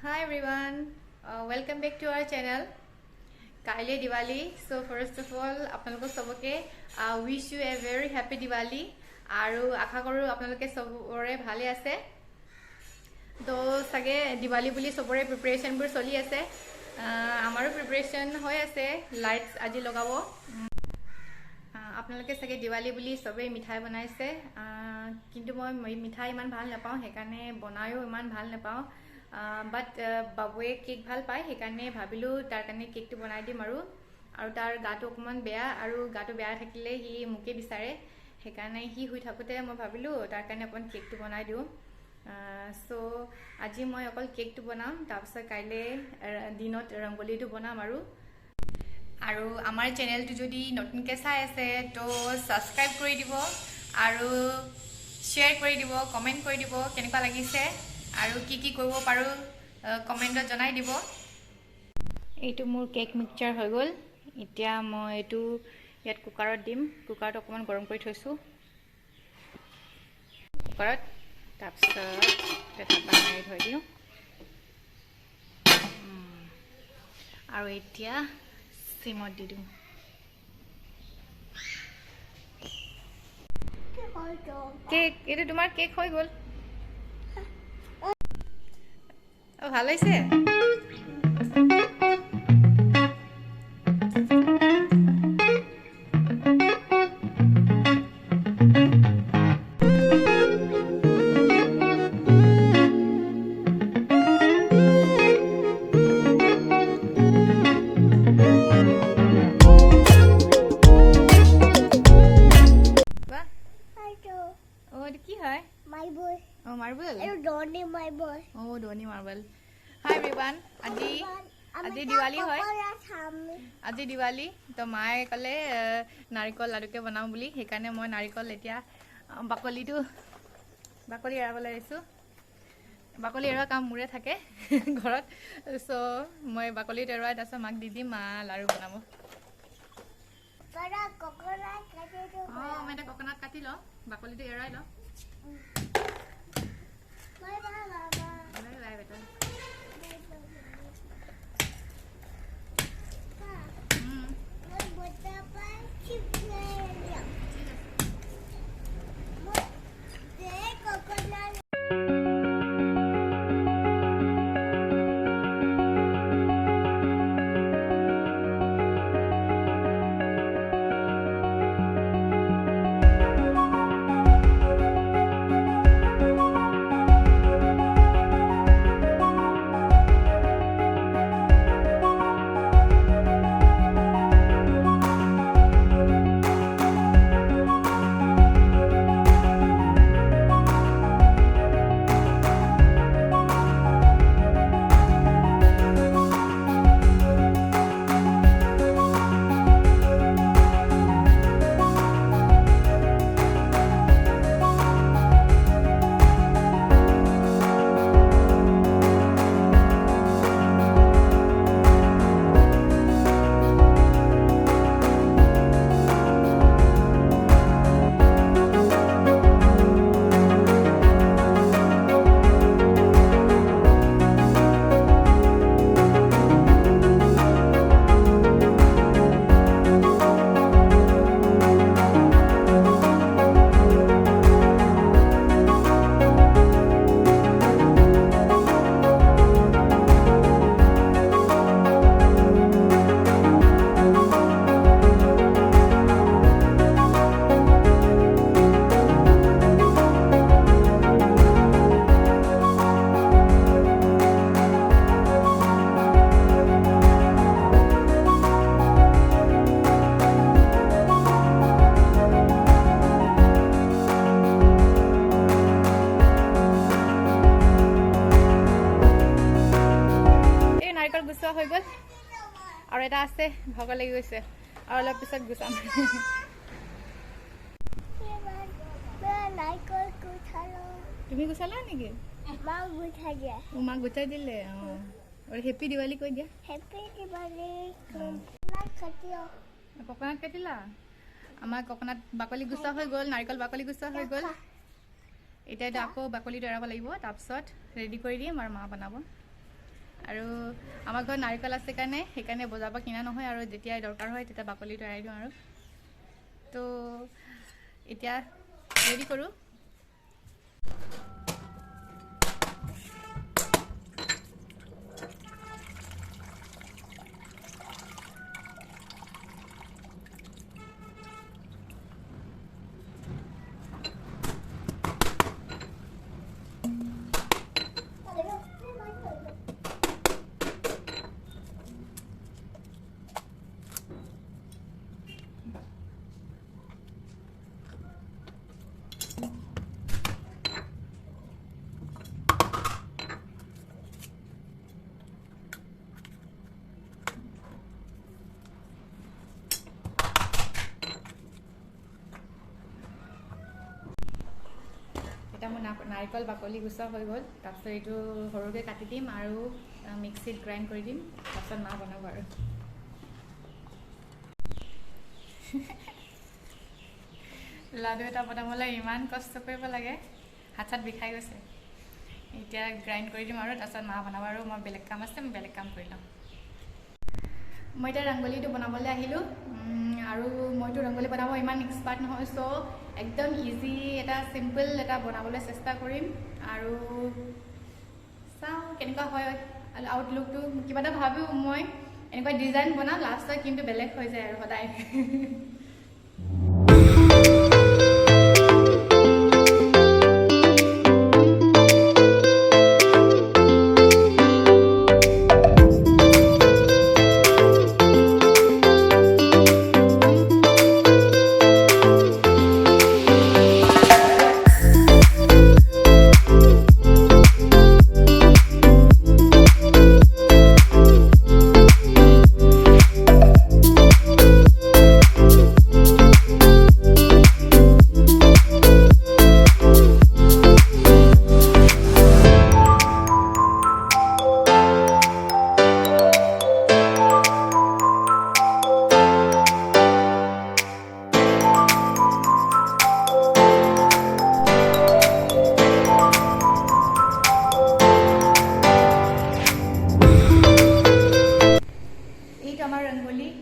Hi everyone, welcome back to our channel. Kaale Diwali. So first of all, apnaloke soboke wish you a very happy Diwali. Aru akha koru apnaloke sobore bhale ase. To sage Diwali buli sobore preparation bur choli ase. Amaru preparation hoy ase. Lights aji logabo. আপোনালোকে সকে দিৱালী বুলি সবে মিঠাই বনাইছে কিন্তু মই মিঠাই ইমান ভাল নাপাওঁ হেকাৰণে বনায়ও ইমান ভাল নাপাওঁ বাট বাবুৱে কেক ভাল পায় হেকাৰণে ভাবিলো তাৰ কাৰণে কেকটো বনাই দিম আৰু তাৰ গাটো অকমান বেয়া আৰু গাটো বেয়া থাকিলে হি মুকে বিচাৰে হেকাৰণে হি হৈ থাকোতে মই ভাবিলো তাৰ কাৰণে অকন কেকটো বনাই দিও সো আজি মই অকল কেকটো বনাম তাৰপিছত কাইলে দিনত ৰংগলীটো বনাম আৰু আমাৰ চেনেলটো যদি নতুনকৈ চাই আছে তো সাবস্ক্ৰাইব কৰি দিব আৰু শেয়াৰ কৰি দিব কমেন্ট কৰি দিব কেনেকুৱা লাগিছে আৰু কি কি কৰিব পাৰো কমেন্টত জনাই দিব এইটো মোৰ কেক মিক্সচাৰ হৈ গল এতিয়া মই এইটো ইয়াত কুকাৰত দিম কুকাৰত অকমান গৰম কৰি থৈছো কুকাৰত তাৰপিছত ঢাকন মাৰি থৈ দিও আৰু এতিয়া সিমত দি দিওঁ কেক এটা তোমাৰ কেক হৈ গল ও ভালো হইছে Hi everyone, আজি Diwali hoy. আজি Diwali to mai kale narikol laduke banau buli hekane moi narikol etia bakoli erabole aisu. Bakoli era kam mure thake ghorot so moi bakoli erwa dasa mak didi ma laru banabo. Coconut kati do. Oh, mai coconut kati lo. Bakoli tu erai lo. Bye bye beta. হৈ গল আৰু এটা আছে ভগা লাগি গৈছে আৰু অলপ পিছত গুছাম তুমি গুছালা নেকি মা গুছাই দিলে আৰু হেপি দিৱালী কৈ দিয়া হেপি দিৱালী কোকোনাট কাটিলা আমাৰ কোকোনাট বাকলি গুছা হৈ গল নাৰিকল বাকলি গুছা হৈ গল এটা আকৌ বাকলি এৰাব লাগিব তাৰ পিছত ৰেডি কৰি দিম আৰু মা বনাব আৰু আমাৰ ঘৰত নাৰিকল আছে কাৰণে সেইকাৰণে বজাৰৰ পৰা কিনা নহয় আৰু যেতিয়াই দৰকাৰ হয় তেতিয়া বাকলিটো এৰাই দিওঁ আৰু তো এতিয়া ৰেডি কৰোঁ এটা মোৰ নাৰিকল বাকলি গুচোৱা হৈ গ'ল তাৰপিছত এইটো সৰুকৈ কাটি দিম আৰু মিক্সিত গ্ৰাইণ্ড কৰি দিম তাৰপিছত মা বনাব আৰু লাডু এটা বনাবলৈ ইমান কষ্ট কৰিব লাগে হাত চাত বিষাই গৈছে এতিয়া গ্ৰাইণ্ড কৰি দিম আৰু তাৰপিছত মা বনাব আৰু মই বেলেগ কাম আছে মই বেলেগ কাম কৰি লওঁ মই এতিয়া ৰংগলীটো বনাবলৈ আহিলোঁ আৰু মইতো ৰংগলী বনাব ইমান এক্সপাৰ্ট নহয় চ' একদম ইজি এটা চিম্পল এটা বনাবলৈ চেষ্টা কৰিম আৰু চাওঁ কেনেকুৱা হয় আউটলুকটো কিবা এটা ভাবোঁ মই এনেকুৱা ডিজাইন বনাওঁ লাষ্টত কিন্তু বেলেগ হৈ যায় আৰু সদায়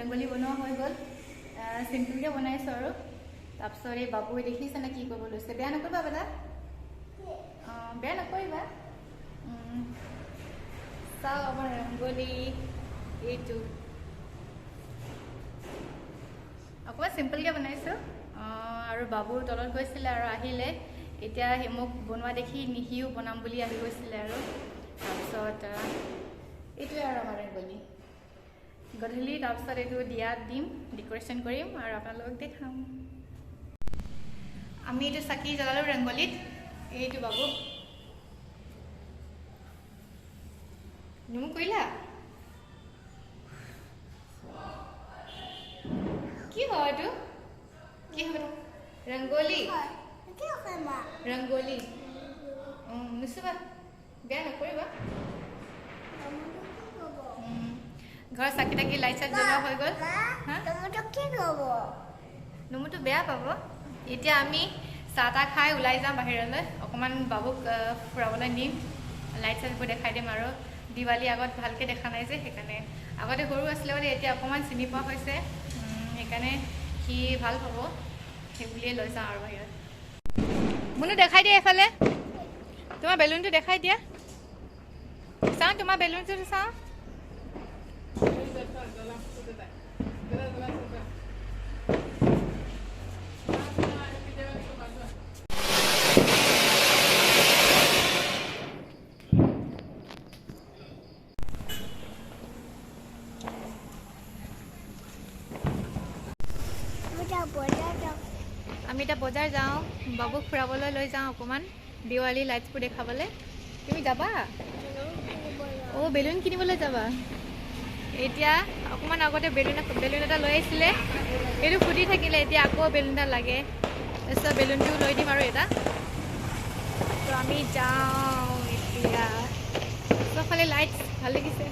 ৰংগলী বনোৱা হৈ গ'ল চিম্পলকৈ বনাইছোঁ আৰু তাৰপিছত এই বাবুৱে দেখিছে নে কি কৰিব লৈছে বেয়া নকৰিবা দাদা বেয়া নকৰিবা চাওঁ আমাৰ ৰংগলী এইটো অকণমান চিম্পলকৈ বনাইছোঁ আৰু বাবু তলত গৈছিলে আৰু আহিলে এতিয়া মোক বনোৱা দেখি নিহিও বনাম বুলি আহি গৈছিলে আৰু তাৰপিছত এইটোৱে আৰু আমাৰ ৰংগলী গধূলি তাৰপিছত এইটো দিয়াত দিম ডেকৰেশ্যন কৰিম আৰু আপোনালোকক দেখাম আমি এইটো চাকি জ্বলালোঁ ৰংগলীত এইটো বাবু মোক কৰিলা কি হয় এইটো কি হ'ব ৰংগলী ৰংগলী নুচুবা বেয়া নকৰিবা ঘৰ চাকি তাকি লাইট চাইট জ্বলোৱা হৈ গ'ল নমুটো বেয়া পাব এতিয়া আমি চাহ তাহ খাই ওলাই যাম বাহিৰলৈ অকণমান বাবুক ফুৰাবলৈ নিম লাইট চাইটবোৰ দেখাই দিম আৰু দিৱালী আগত ভালকৈ দেখা নাই যে সেইকাৰণে আগতে সৰু আছিলে মানে এতিয়া অকণমান চিনি পোৱা হৈছে সেইকাৰণে সি ভাল পাব সেই বুলিয়ে লৈ যাওঁ আৰু বাহিৰত মোনো দেখাই দিয়া এইফালে তোমাৰ বেলুনটো দেখাই দিয়া চাওঁ তোমাৰ বেলুনটো চাওঁ আমি এতিয়া বজাৰ যাওঁ বাবুক ফুৰাবলৈ লৈ যাওঁ অকণমান দিৱালী লাইটছবোৰ দেখাবলৈ তুমি যাবা বেলুন কিনিবলৈ যাবা এতিয়া অকণমান আগতে বেলুন এটা লৈ আহিছিলে এইটো ফুটি থাকিলে এতিয়া আকৌ বেলুন এটা লাগে তাৰপিছত বেলুনটো লৈ দিম আৰু এটা তো আমি যাওঁ এতিয়া চবফালে লাইট ভাল লাগিছে